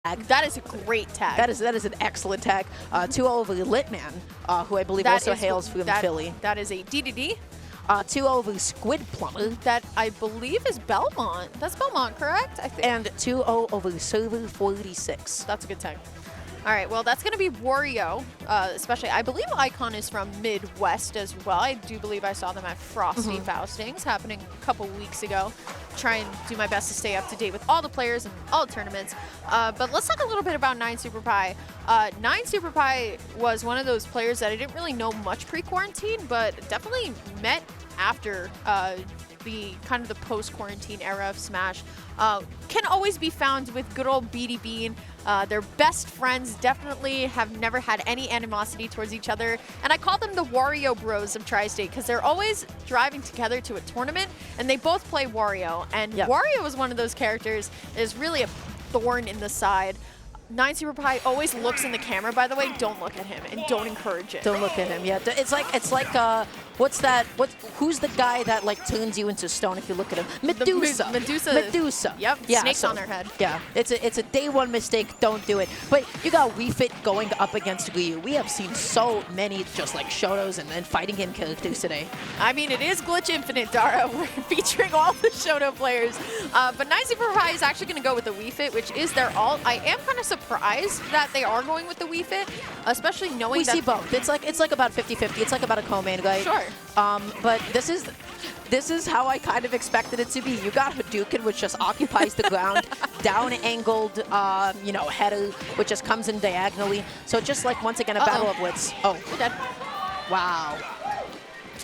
That is a great tag. That is an excellent tag. 2-0 over Litman, who I believe also hails from Philly. That is a DDD. 2-0 over Squid Plumber. That I believe is Belmont. That's Belmont, correct? I think. And 2-0 over Server 46. That's a good tag. All right, well, that's going to be Wario, especially. I believe Icon is from Midwest as well. I do believe I saw them at Frosty Faustings happening a couple weeks ago. Try and do my best to stay up to date with all the players and all the tournaments. But let's talk a little bit about 9superpie. 9superpie was one of those players that I didn't really know much pre-quarantine, but definitely met after the kind of the post-quarantine era of Smash. Can always be found with good old BD Bean. They're best friends, definitely have never had any animosity towards each other. And I call them the Wario bros of Tri-State because they're always driving together to a tournament and they both play Wario. And Wario is one of those characters that is really a thorn in the side. 9superpie always looks in the camera, by the way. Don't look at him and don't encourage it. Don't look at him, yeah. It's like what's that? Who's the guy that like turns you into stone if you look at him? Medusa. Medusa. Yep. Yeah, snakes on their head. Yeah. It's a day one mistake. Don't do it. But you got Wii Fit going up against Ryu. We have seen so many just like Shotos and fighting game characters today. I mean, it is Glitch Infinite, Dara. We're featuring all the Shoto players. But 9superpie is actually going to go with the Wii Fit, which is their alt. I am kind of surprised that they are going with the Wii Fit, especially knowing that we see both. It's like about 50-50. It's like about a co-main guy. Sure. But this is how I kind of expected it to be. You got Hadouken, which just occupies the ground, down-angled, header, which just comes in diagonally. So just like, once again, a battle of wits. Oh, we're dead. Wow.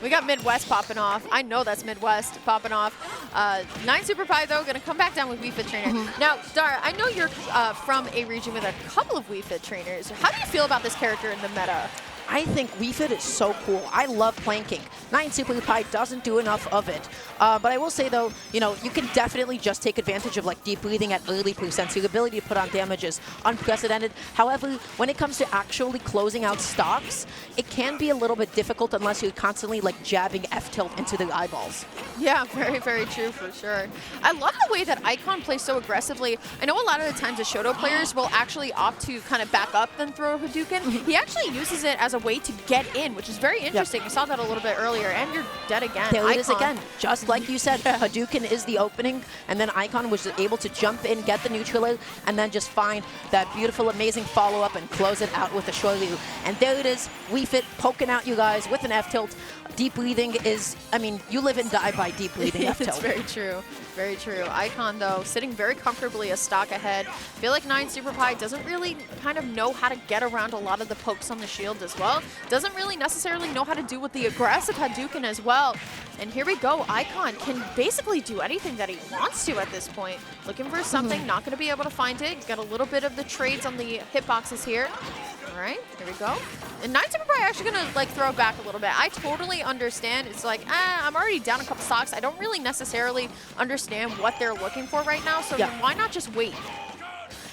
We got Midwest popping off. I know that's Midwest popping off. 9superpie, though, going to come back down with Wii Fit Trainer. Now, Dara, I know you're from a region with a couple of Wii Fit trainers. How do you feel about this character in the meta? I think Wii Fit is so cool. I love planking. 9superpie doesn't do enough of it. But I will say, though, you can definitely just take advantage of like deep breathing at early percents. Your ability to put on damage is unprecedented. However, when it comes to actually closing out stocks, it can be a little bit difficult unless you're constantly like jabbing F-tilt into the eyeballs. Yeah, very, very true for sure. I love the way that Icon plays so aggressively. I know a lot of the times the Shoto players will actually opt to kind of back up then throw Hadouken. He actually uses it as a way to get in, which is very interesting. You saw that a little bit earlier, and you're dead again. There it is again. Just like you said, Hadouken is the opening, and then Icon was able to jump in, get the neutral, and then just find that beautiful, amazing follow-up and close it out with a Shoryu. And there it is, Wii Fit poking out you guys with an F-tilt. Deep breathing is, I mean, you live and die by deep breathing F-tilt. It's very true. Very true. Icon, though, sitting very comfortably a stock ahead. I feel like 9superpie doesn't really kind of know how to get around a lot of the pokes on the shield as well. Doesn't really necessarily know how to do with the aggressive Hadouken as well. And here we go. Icon can basically do anything that he wants to at this point. Looking for something, not going to be able to find it. Got a little bit of the trades on the hitboxes here. All right, here we go. And 9superpie actually going to like throw it back a little bit. I totally understand. It's like, I'm already down a couple stocks. I don't really necessarily understand what they're looking for right now, so why not just wait?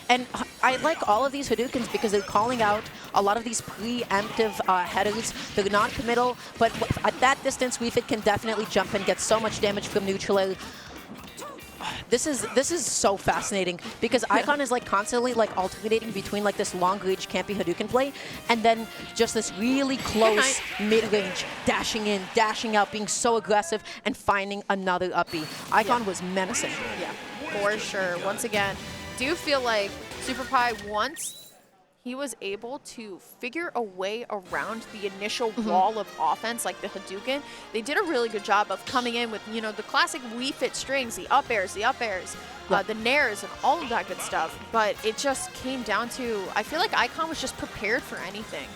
And I like all of these Hadoukens because they're calling out a lot of these preemptive headers. They're not committal, but at that distance, Wii Fit can definitely jump and get so much damage from neutral. This is so fascinating because Icon is like constantly like alternating between like this long range campy Hadouken play and then just this really close mid range dashing in, dashing out, being so aggressive and finding another uppie. Icon was menacing. Yeah, for sure. Once again, do you feel like SuperPie once he was able to figure a way around the initial wall of offense, like the Hadouken. They did a really good job of coming in with, the classic Wii Fit strings, the up airs, the nairs, and all of that good stuff. But it just came down to, I feel like Icon was just prepared for anything.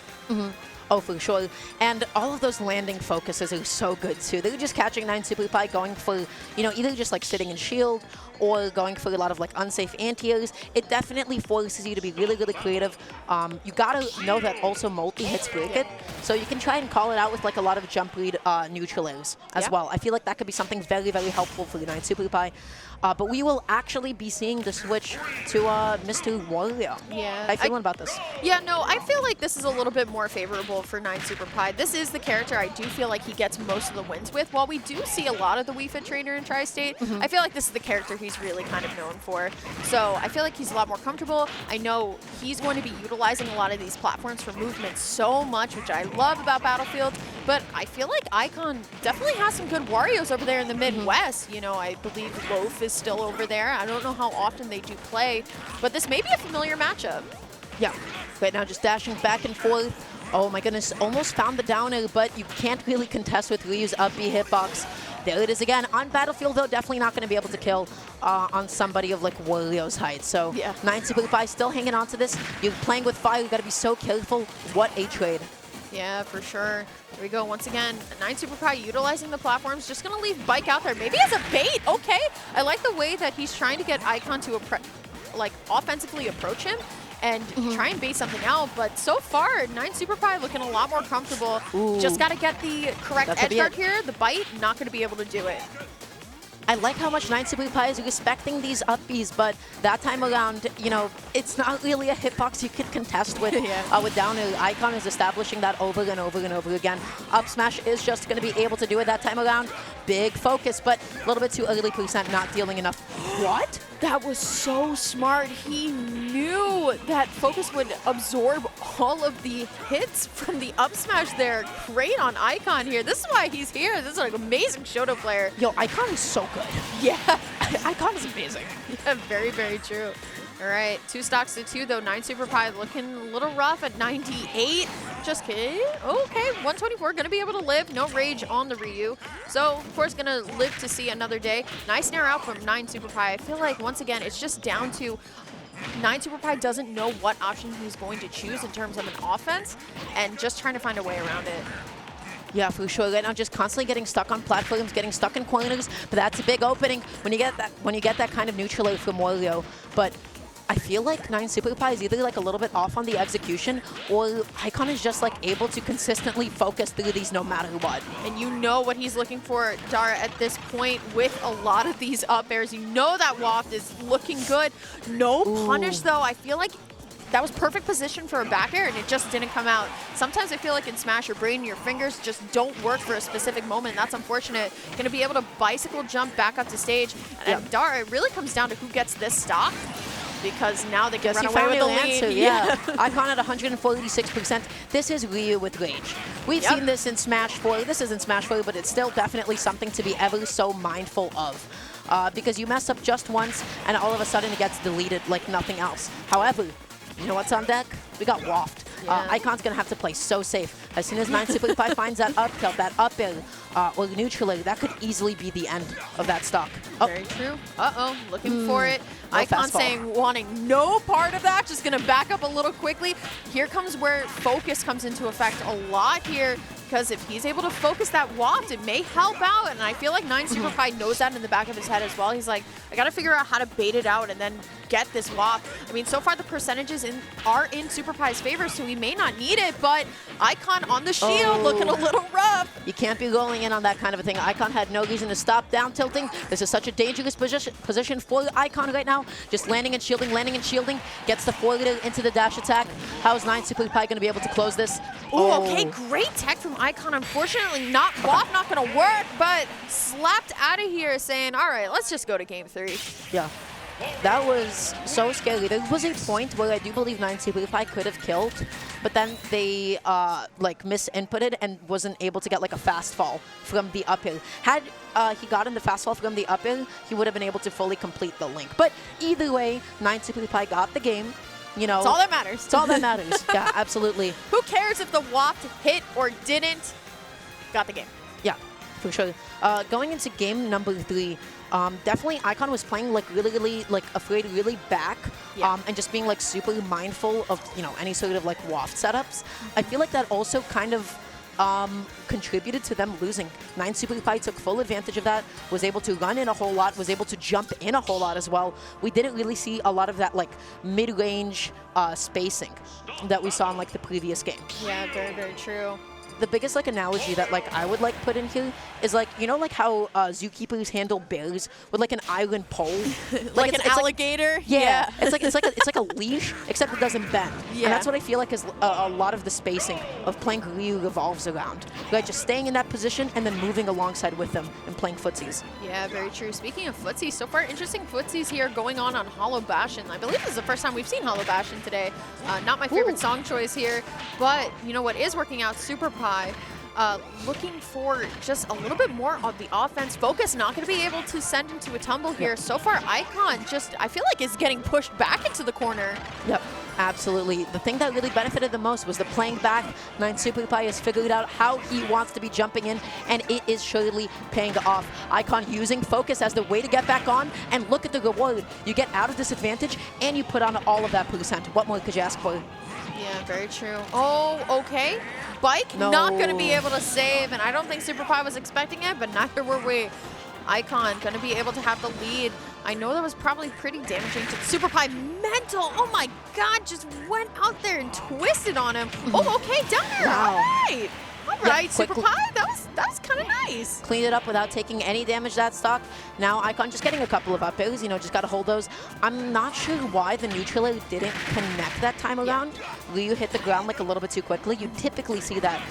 Oh, for sure. And all of those landing focuses are so good, too. They're just catching 9superpie, going for, either just like sitting in shield or going for a lot of like unsafe anti-airs. It definitely forces you to be really, really creative. You gotta know that also multi-hits break it. So you can try and call it out with like a lot of jump read neutral airs as well. I feel like that could be something very, very helpful for the 9superpie. But we will actually be seeing the switch to Mr. Wario. Yeah. How you feeling about this? Yeah, no, I feel like this is a little bit more favorable for 9superpie. This is the character I do feel like he gets most of the wins with. While we do see a lot of the Wii Fit trainer in Tri-State, I feel like this is the character he he's really kind of known for. So I feel like he's a lot more comfortable. I know he's going to be utilizing a lot of these platforms for movement so much, which I love about Battlefield. But I feel like Ikan definitely has some good Warios over there in the Midwest. You know, I believe Loaf is still over there. I don't know how often they do play, but this may be a familiar matchup. Yeah, right now just dashing back and forth. Oh my goodness, almost found the downer, but you can't really contest with Ryu's up B hitbox. There it is again. On Battlefield, though, definitely not going to be able to kill on somebody of like Wario's height. So yeah. 9superpie still hanging on to this. You're playing with fire, you got to be so careful. What a trade. Yeah, for sure. Here we go once again. 9superpie utilizing the platforms, just gonna leave Bike out there, maybe as a bait. Okay, I like the way that he's trying to get Ikan to like offensively approach him and try and bait something out. But so far, 9superpie looking a lot more comfortable. Ooh. Just got to get the correct edge guard here. The bite, not going to be able to do it. I like how much 9superpie is respecting these up Bs, but that time around, you know, it's not really a hitbox you can contest with. With downer, Ikan is establishing that over and over and over again. Up smash is just going to be able to do it that time around. Big focus, but a little bit too early percent, not dealing enough. What? That was so smart. He knew that focus would absorb all of the hits from the up smash there. Great on Ikan here. This is why he's here. This is like an amazing Shoto player. Yo, Ikan is so good. Yeah. Ikan is amazing. Yeah, very, very true. All right, 2 stocks to 2 though. 9superpie looking a little rough at 98. Just kidding. Okay, 124 gonna be able to live. No rage on the Ryu. So of course gonna live to see another day. Nice snare out from 9superpie. I feel like once again it's just down to 9superpie doesn't know what option he's going to choose in terms of an offense, and just trying to find a way around it. Yeah, for sure. Right now, just constantly getting stuck on platforms, getting stuck in corners. But that's a big opening when you get that. When you get that kind of neutral aid from Wario. But I feel like 9superpie is either like a little bit off on the execution, or Ikan is just like able to consistently focus through these no matter what. And you know what he's looking for, Dara, at this point with a lot of these up airs. You know that waft is looking good. No punish though. I feel like that was perfect position for a back air, and it just didn't come out. Sometimes I feel like in Smash, your brain and your fingers just don't work for a specific moment. That's unfortunate. Going to be able to bicycle jump back up to stage. And Dara, it really comes down to who gets this stock, because now they can run away with the lead. Yeah. Ikan at 146%. This is Ryu with rage. We've seen this in Smash 4. This isn't Smash 4, but it's still definitely something to be ever so mindful of. Because you mess up just once, and all of a sudden it gets deleted like nothing else. However, you know what's on deck? We got Waft. Ikan's going to have to play so safe. As soon as 9superpie finds that up tilt, that up air, or neutral air, that could easily be the end of that stock. Very true. Uh-oh, looking for it. Ikan saying wanting no part of that, just going to back up a little quickly. Here comes where focus comes into effect a lot here, because if he's able to focus that waft, it may help out. And I feel like 9superpie knows that in the back of his head as well. He's like, I got to figure out how to bait it out and then get this waft. I mean, so far the percentages are in SuperPie's favor, so he may not need it, but Ikan on the shield looking a little rough. You can't be rolling in on that kind of a thing. Ikan had no reason to stop down tilting. This is such a dangerous position for Ikan right now. Just landing and shielding, gets the forwarder into the dash attack. How is 9superpie going to be able to close this? Okay, great tech from Ikan. Unfortunately, waft not going to work, but slapped out of here saying, all right, let's just go to game 3. Yeah. That was so scary. There was a point where I do believe 9superpie could have killed, but then they like misinputted and wasn't able to get like a fast fall from the up air. Had he gotten the fast fall from the up air, he would have been able to fully complete the link. But either way, 9superpie got the game. You know, it's all that matters. It's all that matters. Yeah, absolutely. Who cares if the waft hit or didn't? Got the game. Yeah, for sure. Going into game number 3, definitely Ikan was playing like really like afraid, really back, and just being like super mindful of, you know, any sort of like waft setups. I feel like that also kind of contributed to them losing. 9superpie took full advantage of that, was able to run in a whole lot, was able to jump in a whole lot as well. We didn't really see a lot of that like mid-range spacing that we saw in like the previous game. Yeah, very, very true. the biggest like analogy that like I would like put in here is like, you know, like how zookeepers handle bears with like an island pole, like an alligator. Like, yeah, it's like a leash, except it doesn't bend. Yeah. And that's what I feel like is a lot of the spacing of playing Ryu revolves around. Like just staying in that position and then moving alongside with them and playing footsies. Yeah, very true. Speaking of footsies, so far interesting footsies here going on Hollow Bastion. I believe this is the first time we've seen Hollow Bastion today. Not my favorite song choice here, but you know what is working out? SuperPie. Looking for just a little bit more of the offense. Focus not going to be able to send into a tumble here. Yep. So far, Ikan just, I feel like, is getting pushed back into the corner. Yep, absolutely. The thing that really benefited the most was the playing back. 9superpie has figured out how he wants to be jumping in, and it is surely paying off. Ikan using focus as the way to get back on, and look at the reward. You get out of disadvantage, and you put on all of that percent. What more could you ask for? Yeah, very true. Oh, okay. Bike not going to be able to save, and I don't think SuperPie was expecting it, but neither were we. Ikan going to be able to have the lead. I know that was probably pretty damaging to SuperPie. Mental, oh my god, just went out there and twisted on him. Oh, okay, down there. Wow. All right. All right, Yeah, SuperPie, that was kind of nice. Cleaned it up without taking any damage that stock. Now Ikan just getting a couple of up airs, you know, just got to hold those. I'm not sure why the neutral air didn't connect that time around. Ryu hit the ground like a little bit too quickly. You typically see that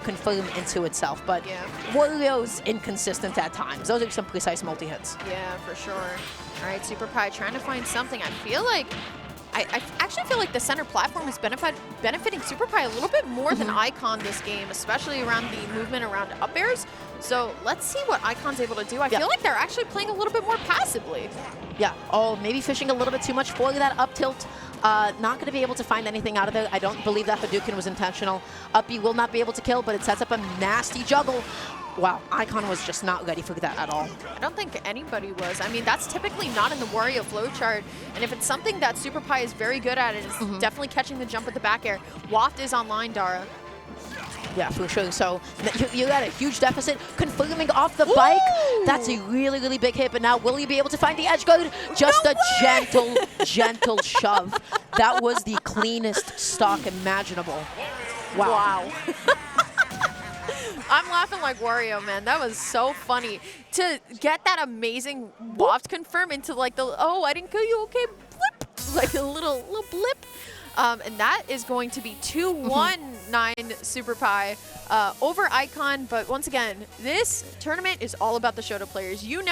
confirm into itself, but Wario's inconsistent at times. Those are some precise multi-hits. Yeah, for sure. All right, SuperPie trying to find something. I feel like I actually feel like the center platform is benefiting SuperPie a little bit more than Ikan this game, especially around the movement around up airs. So let's see what Ikan's able to do. I feel like they're actually playing a little bit more passively. Yeah, oh, maybe fishing a little bit too much for that up tilt. Not going to be able to find anything out of it. I don't believe that Hadouken was intentional. Up B will not be able to kill, but it sets up a nasty juggle. Wow, Ikan was just not ready for that at all. I don't think anybody was. I mean, that's typically not in the Wario flowchart. And if it's something that SuperPie is very good at, it is definitely catching the jump with the back air. Waft is online, Dara. Yeah, for sure. So you got a huge deficit. Confirming off the bike. That's a really, really big hit. But now will you be able to find the edge guard? Just a gentle shove. That was the cleanest stock imaginable. Wow. I'm laughing like Wario, man. That was so funny. To get that amazing waft confirm into like the, oh, I didn't kill you, okay, blip. Like a little blip. And that is going to be 2-1 9superpie over Ikan. But once again, this tournament is all about the Shoto players. You know